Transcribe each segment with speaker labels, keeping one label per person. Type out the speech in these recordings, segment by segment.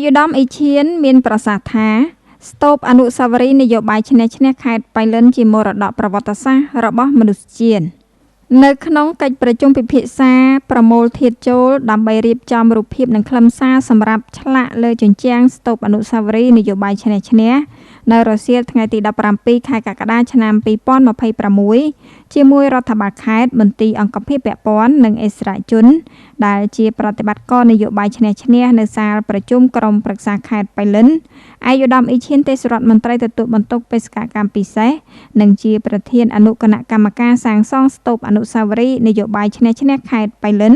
Speaker 1: យុត្តមអេឈៀនមានប្រសាសន៍ថាស្ទូបអនុស្សាវរីយ៍នយោបាយឈ្នះខេត្តប៉ៃលិនជាមរតកប្រវត្តិសាស្ត្ររបស់មនុស្សជាតិនៅក្នុងកិច្ចប្រជុំពិភាក្សាប្រមូលធាតុចូលដើម្បីរៀបចំរូបភាពនិងខ្លឹមសារសម្រាប់ឆ្លាក់លើជញ្ជាំងស្ទូបអនុស្សាវរីយ៍នយោបាយឈ្នះនៅរសៀលថ្ងៃទី17 ខែកក្កដាឆ្នាំ2026ជាមួយរដ្ឋបាលខេត្តមន្ទីរអង្គភាពពាក់ព័ន្ធនិងអិសរាជជនដែលជាប្រតិបត្តិការនយោបាយឈ្នះនៅសាលប្រជុំក្រុមប្រឹក្សាខេត្តប៉ៃលិនឯកឧត្តមអ៊ីឈៀនទេសរដ្ឋមន្ត្រីទទួលបន្ទុកបេសកកម្មពិសេសនិងជាប្រធានអនុគណៈកម្មការសាងសង់ស្ទូបអនុស្សាវរីយ៍នយោបាយឈ្នះខេត្តប៉ៃលិន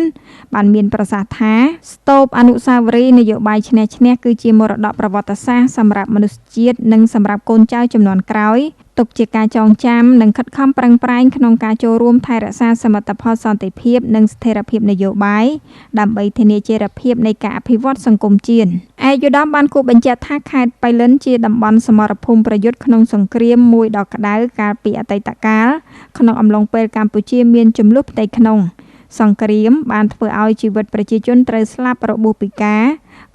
Speaker 1: បានមានប្រសាសន៍ថាស្ទូបអនុស្សាវរីយ៍នយោបាយឈ្នះគឺជាមរតកប្រវត្តិសាស្ត្រសម្រាប់មនុស្សជាតិនិងសម្រាប់កូនចៅជំនាន់ក្រោយទុកជាការចងចាំនិងខិតខំប្រឹងប្រែងក្នុងការចូលរួមថែរក្សាសមិទ្ធផលសន្តិភាពនិងស្ថិរភាពនយោបាយដើម្បីធានាចីរភាពនៃការអភិវឌ្ឍសង្គមជាតិឯកឧត្តមបានគូបញ្ជាក់ថាខេត្តប៉ៃលិនជាតំបន់សមរភូមិប្រយុទ្ធក្នុងសង្គ្រាមមួយដ៏ក្តៅកាលពីអតីតកាលក្នុងអំឡុងពេលកម្ពុជាមានជម្លោះផ្ទៃក្នុងសង្គ្រាមបានធ្វើឲ្យជីវិតប្រជាជនត្រូវស្លាប់របួសពិការ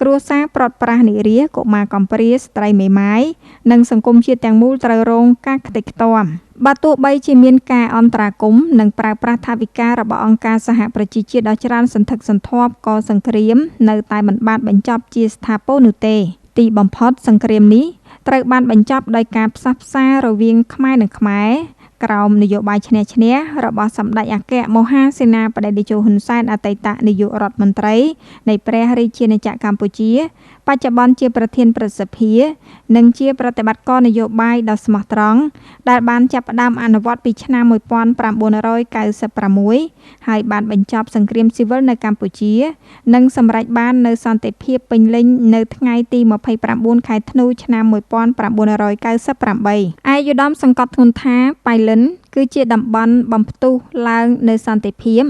Speaker 1: គ្រួសារប្រត់ប្រាស់និរាសកុមារកំព្រាស្ត្រីមេម៉ាយនិងសង្គមជាតិទាំងមូលត្រូវរងការខ្ទេចខ្ទាំបើទោះបីជាមានការអន្តរាគមន៍និងប្រើប្រាស់ថវិការបស់អង្គការសហប្រជាជាតិដ៏ច្រើនសន្ធឹកសន្ធាប់ក៏សង្គ្រាមនៅតែមិនបានបញ្ចប់ជាស្ថាពរនោះទេទីបំផុតសង្គ្រាមនេះត្រូវបានបញ្ចប់ដោយការផ្សះផ្សារវាងខ្មែរនិងខ្មែរក្រោមនយោបាយឈ្នះរបស់សម្ដេចអគ្គមហាសេនាបតីតេជោហ៊ុនសែនអតីតនាយករដ្ឋមន្ត្រីនៃព្រះរាជាណាចក្រកម្ពុជាបច្ចុប្បន្នជាប្រធានព្រឹទ្ធសភានិងជាប្រតិបត្តិការនយោបាយដ៏ស្មោះត្រង់ដែលបានចាប់ផ្ដើមអនុវត្តពីឆ្នាំ1996ហើយបានបញ្ចប់សង្គ្រាមស៊ីវិលនៅកម្ពុជានិងសម្រេចបាននូវសន្តិភាពពេញលេញនៅថ្ងៃទី29 ខែធ្នូឆ្នាំ1998ឯកឧត្តមសង្កត់ធ្ងន់ថាប៉ៃលិនគឺជាតំបន់បំផ្ទុះឡើងនៅសន្តិភាព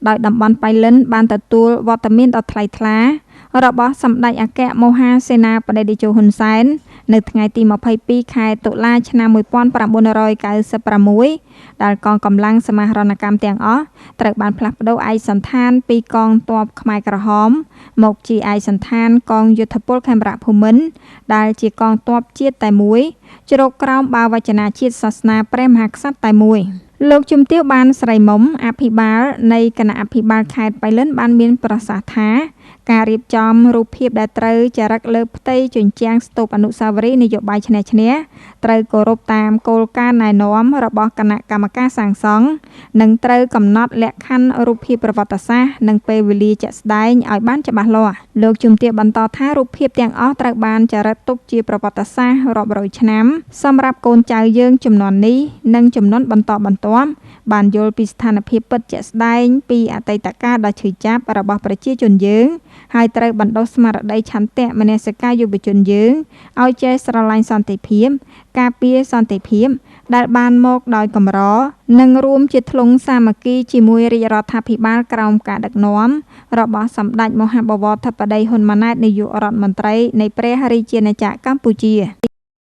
Speaker 1: ដោយតំបន់ប៉ៃលិនបានទទួលវត្តមានដ៏ថ្លៃថ្លារបស់សម្ដេចអគ្គមហាសេនាបតីតេជោហ៊ុនសែននៅថ្ងៃទី22 ខែតុលាឆ្នាំ1996ដែលកងកម្លាំងសមាហរណកម្មទាំងអស់ត្រូវបានផ្លាស់ប្ដូរឯកសណ្ឋានពីកងទ័ពខ្មែរក្រហមមកជាឯកសណ្ឋានកងយុទ្ធពលខេមរៈភូមិន្ទដែលជាកងទ័ពជាតិតែមួយជ្រកក្រោមបាវចនាជាតិសាសនាព្រះមហាក្សត្រតែមួយលោកជំទាវបានស្រីមុំអភិបាលនៃគណៈអភិបាលខេត្តប៉ៃលិនបានមានប្រសាសន៍ថាការរៀបចំរូបភាពដែលត្រូវចារឹកលើផ្ទៃជញ្ជាំងស្ទូបអនុស្សាវរីយ៍នយោបាយឈ្នះត្រូវគោរពតាមគោលការណ៍ណែនាំរបស់គណៈកម្មការសាងសង់និងត្រូវកំណត់លក្ខខណ្ឌរូបភាពប្រវត្តិសាស្ត្រនិងពេលវេលាជាក់ស្ដែងឲ្យបានច្បាស់លាស់លោកជំទាវបន្តថារូបភាពទាំងអស់ត្រូវបានចារឹកទុកជាប្រវត្តិសាស្ត្ររាប់រយឆ្នាំសម្រាប់កូនចៅយើងជំនាន់នេះនិងជំនាន់បន្តបន្ទាប់បានយល់ពីស្ថានភាពពិតជាក់ស្ដែងពីអតីតកាលដ៏ឈឺចាប់របស់ប្រជាជនយើងហើយត្រូវបណ្ដុះស្មារតីឆន្ទៈមនសិការយុវជនយើងឲ្យចេះស្រឡាញ់សន្តិភាពការពារសន្តិភាពដែលបានមកដោយកម្រនិងរួមជាធ្លុងសាមគ្គីជាមួយរាជរដ្ឋាភិបាលក្រោមការដឹកនាំរបស់សម្ដេចមហាបវរធិបតីហ៊ុនម៉ាណែតនាយករដ្ឋមន្ត្រីនៃព្រះរាជាណាចក្រកម្ពុជា